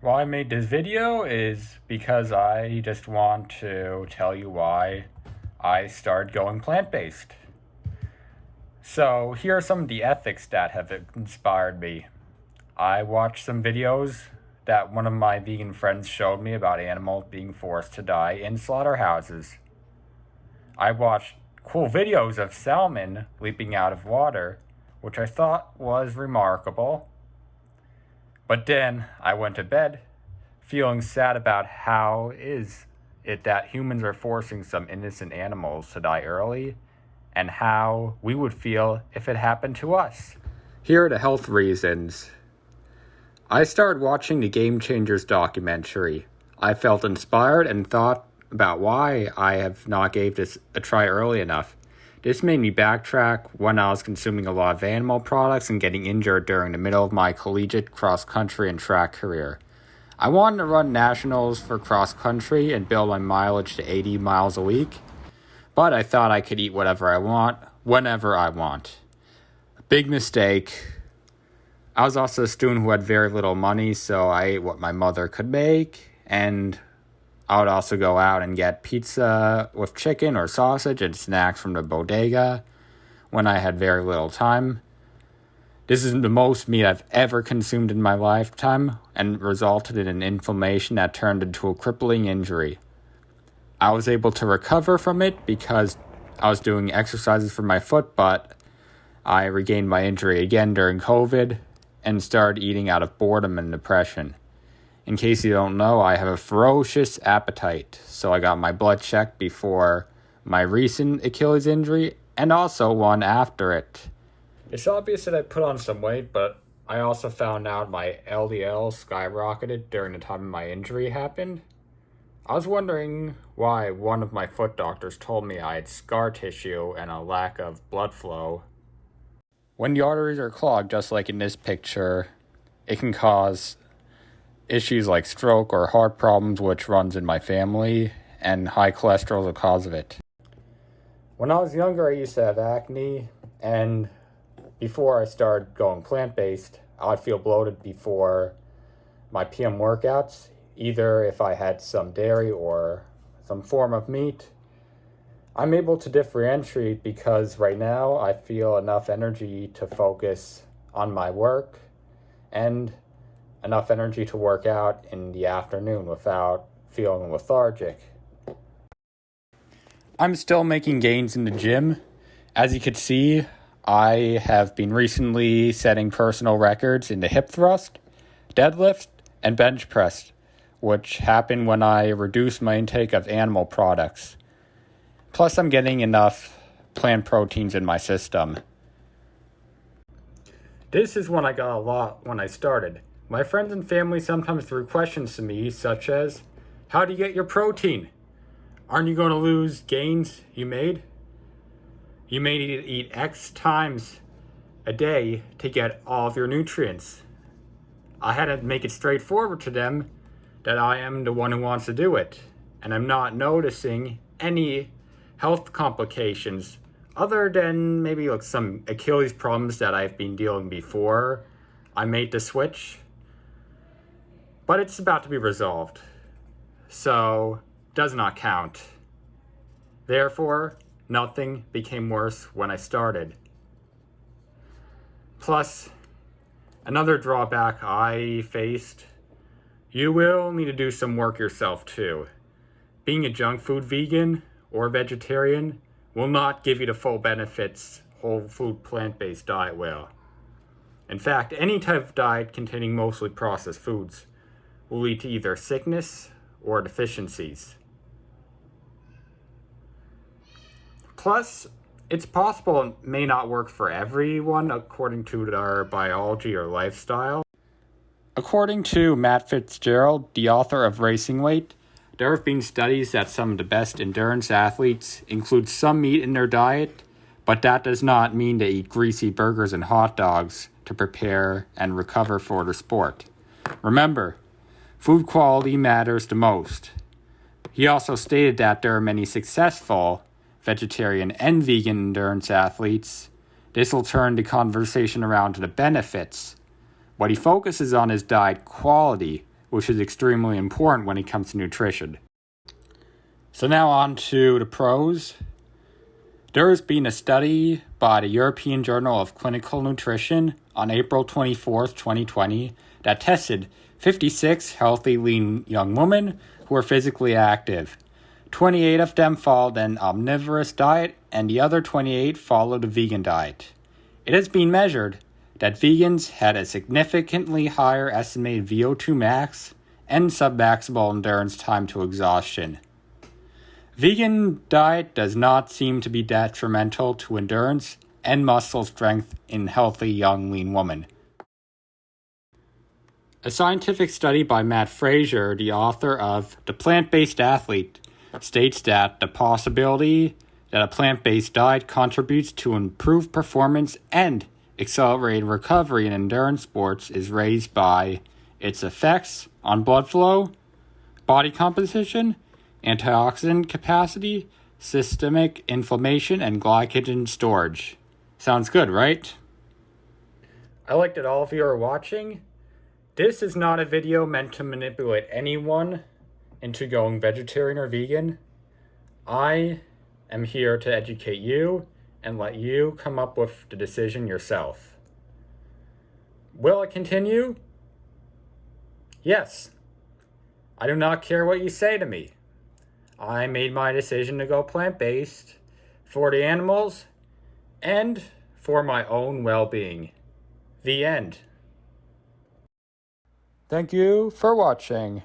Why I made this video is because I just want to tell you why I started going plant-based. So here are some of the ethics that have inspired me. I watched some videos that one of my vegan friends showed me about animals being forced to die in slaughterhouses. I watched cool videos of salmon leaping out of water, which I thought was remarkable. But then I went to bed feeling sad about how is it that humans are forcing some innocent animals to die early, and how we would feel if it happened to us. Here are the health reasons. I started watching the Game Changers documentary. I felt inspired and thought about why I have not gave this a try early enough. This made me backtrack when I was consuming a lot of animal products and getting injured during the middle of my collegiate cross-country and track career. I wanted to run nationals for cross-country and build my mileage to 80 miles a week, but I thought I could eat whatever I want, whenever I want. A big mistake. I was also a student who had very little money, so I ate what my mother could make, and I would also go out and get pizza with chicken or sausage and snacks from the bodega when I had very little time. This is the most meat I've ever consumed in my lifetime and resulted in an inflammation that turned into a crippling injury. I was able to recover from it because I was doing exercises for my foot, but I regained my injury again during COVID and started eating out of boredom and depression. In case you don't know, I have a ferocious appetite, so I got my blood checked before my recent Achilles injury and also one after it. It's obvious that I put on some weight, but I also found out my LDL skyrocketed during the time my injury happened. I was wondering why one of my foot doctors told me I had scar tissue and a lack of blood flow. When the arteries are clogged, just like in this picture, it can cause issues like stroke or heart problems, which runs in my family, and high cholesterol is a cause of it. When I was younger, I used to have acne, and before I started going plant-based, I'd feel bloated before my PM workouts, either if I had some dairy or some form of meat. I'm able to differentiate because right now I feel enough energy to focus on my work and enough energy to work out in the afternoon without feeling lethargic. I'm still making gains in the gym. As you can see, I have been recently setting personal records in the hip thrust, deadlift, and bench press, which happened when I reduced my intake of animal products. Plus, I'm getting enough plant proteins in my system. This is one I got a lot when I started. My friends and family sometimes threw questions to me such as, how do you get your protein? Aren't you going to lose gains you made? You may need to eat X times a day to get all of your nutrients. I had to make it straightforward to them that I am the one who wants to do it, and I'm not noticing any health complications other than maybe like some Achilles problems that I've been dealing before I made the switch. But it's about to be resolved, so does not count. Therefore, nothing became worse when I started. Plus, another drawback I faced, you will need to do some work yourself too. Being a junk food vegan or vegetarian will not give you the full benefits whole food plant-based diet will. In fact, any type of diet containing mostly processed foods will lead to either sickness or deficiencies. Plus, it's possible it may not work for everyone according to their biology or lifestyle. According to Matt Fitzgerald, the author of Racing Weight, there have been studies that some of the best endurance athletes include some meat in their diet, but that does not mean they eat greasy burgers and hot dogs to prepare and recover for the sport. Remember, food quality matters the most. He also stated that there are many successful vegetarian and vegan endurance athletes. This will turn the conversation around to the benefits. What he focuses on is diet quality, which is extremely important when it comes to nutrition. So now on to the pros. There has been a study by the European Journal of Clinical Nutrition on April 24th, 2020, that tested 56 healthy, lean young women who were physically active. 28 of them followed an omnivorous diet, and the other 28 followed a vegan diet. It has been measured that vegans had a significantly higher estimated VO2 max and submaximal endurance time to exhaustion. Vegan diet does not seem to be detrimental to endurance and muscle strength in healthy young lean women. A scientific study by Matt Fraser, the author of The Plant-Based Athlete, states that the possibility that a plant-based diet contributes to improved performance and accelerated recovery in endurance sports is raised by its effects on blood flow, body composition, antioxidant capacity, systemic inflammation, and glycogen storage. Sounds good, right? I like that all of you are watching. This is not a video meant to manipulate anyone into going vegetarian or vegan. I am here to educate you and let you come up with the decision yourself. Will it continue? Yes. I do not care what you say to me. I made my decision to go plant-based for the animals and for my own well-being. The end. Thank you for watching.